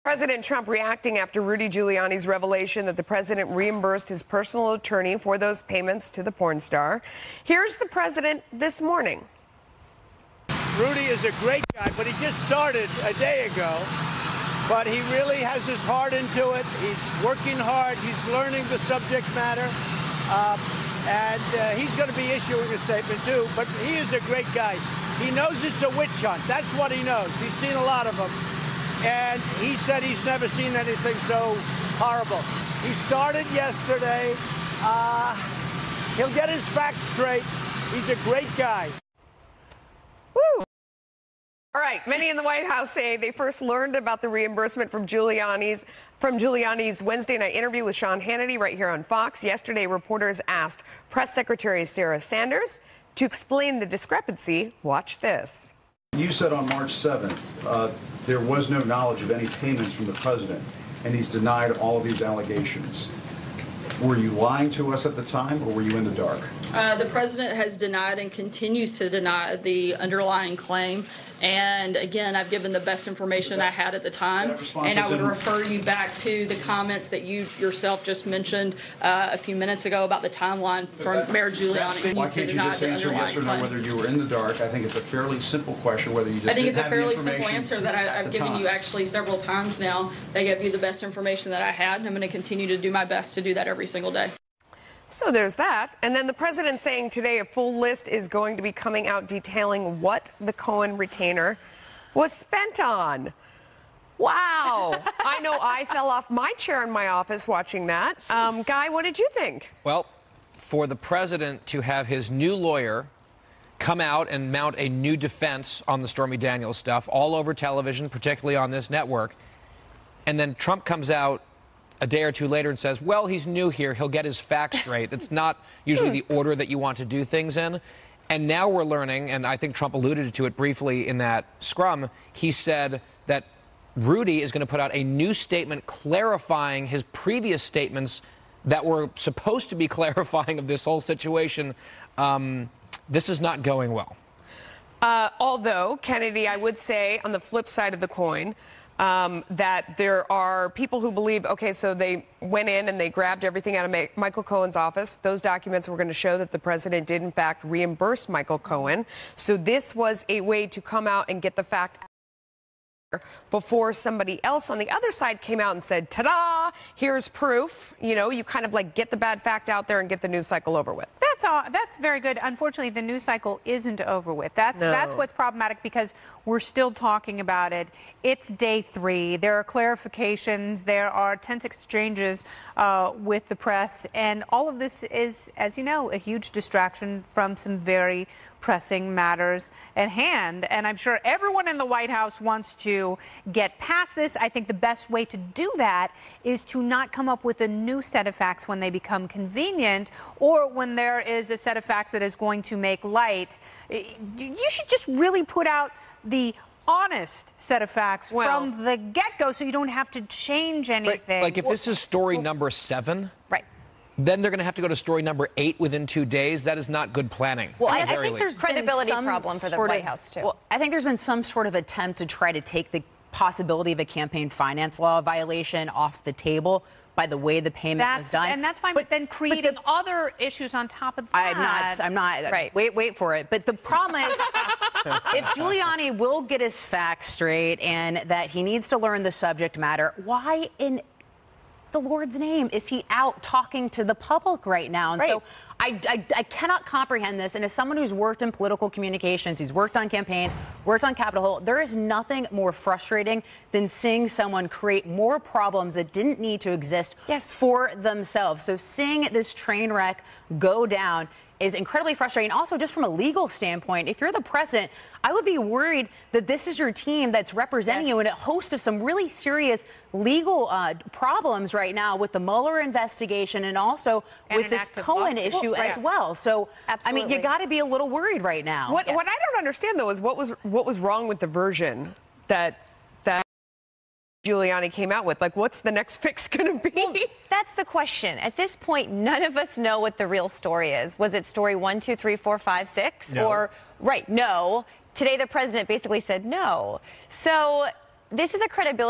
President Trump reacting after Rudy Giuliani's revelation that the president reimbursed his personal attorney for those payments to the porn star. Here's the president this morning. Rudy is a great guy, but he just started a day ago. But he really has his heart into it. He's working hard. He's learning the subject matter. And he's going to be issuing a statement, too. But he is a great guy. He knows it's a witch hunt. That's what he knows. He's seen a lot of them. And he said he's never seen anything so horrible. He started yesterday. He'll get his facts straight. He's a great guy. Woo! All right, many in the White House say they first learned about the reimbursement from Giuliani's Wednesday night interview with Sean Hannity right here on Fox. Yesterday, reporters asked Press Secretary Sarah Sanders to explain the discrepancy. Watch this. You said on March 7th there was no knowledge of any payments from the president, and he's denied all of these allegations. Were you lying to us at the time, or were you in the dark? The president has denied and continues to deny the underlying claim. And again, I've given the best information I had at the time. And I would refer you back to the comments that you yourself just mentioned a few minutes ago about the timeline from Mayor Giuliani. Why can't you just answer yes or no whether you were in the dark? I think it's a fairly simple question whether you just I think it's a didn't have the fairly simple information answer that I've given you actually several times now. I gave you the best information that I had, and I'm going to continue to do my best to do that every single day. So there's that. And then the president saying today a full list is going to be coming out detailing what the Cohen retainer was spent on. Wow. I know I fell off my chair in my office watching that. Guy, what did you think? Well, for the president to have his new lawyer come out and mount a new defense on the Stormy Daniels stuff all over television, particularly on this network, and then Trump comes out a day or two later and says, well, he's new here, he'll get his facts straight. It's not usually the order that you want to do things in. And now we're learning, and I think Trump alluded to it briefly in that scrum, he said that Rudy is going to put out a new statement clarifying his previous statements that were supposed to be clarifying of this whole situation. This is not going well. Although, Kennedy, I would say on the flip side of the coin, that there are people who believe, okay, so they went in and they grabbed everything out of Michael Cohen's office. Those documents were going to show that the president did, in fact, reimburse Michael Cohen. So this was a way to come out and get the fact before somebody else on the other side came out and said, ta-da, here's proof. You know, you kind of like get the bad fact out there and get the news cycle over with. That's very good. Unfortunately, the news cycle isn't over with. That's what's problematic, because we're still talking about it. It's day 3. There are clarifications. There are tense exchanges with the press. And all of this is, as you know, a huge distraction from some very pressing matters at hand. And I'm sure everyone in the White House wants to get past this. I think the best way to do that is to not come up with a new set of facts when they become convenient, or when there is a set of facts that is going to make light. You should just really put out the honest set of facts from the get-go, so you don't have to change anything. Like if this is story number 7, right, then they're going to have to go to story number 8 within 2 days. That is not good planning. Well, I think there's credibility problem for the White House, too. Well, I think there's been some sort of attempt to try to take the possibility of a campaign finance law violation off the table by the way the payment was done. And that's fine, but then creating other issues on top of that. I'm not. Right. Wait for it. But the problem is, if Giuliani will get his facts straight and that he needs to learn the subject matter, why in the Lord's name is he out talking to the public right now? And so I cannot comprehend this. And as someone who's worked in political communications, who's worked on campaigns, worked on Capitol Hill, there is nothing more frustrating than seeing someone create more problems that didn't need to exist for themselves. So seeing this train wreck go down is incredibly frustrating. Also, just from a legal standpoint, if you're the president, I would be worried that this is your team that's representing you in a host of some really serious legal problems right now with the Mueller investigation and also with this Cohen issue as well. So, I mean, you got to be a little worried right now. What I don't understand, though, is what was wrong with the version that Giuliani came out with. Like, what's the next fix going to be? Well, that's the question. At this point, none of us know what the real story is. Was it story 1, 2, 3, 4, 5, 6? No. Or, no. Today, the president basically said no. So this is a credibility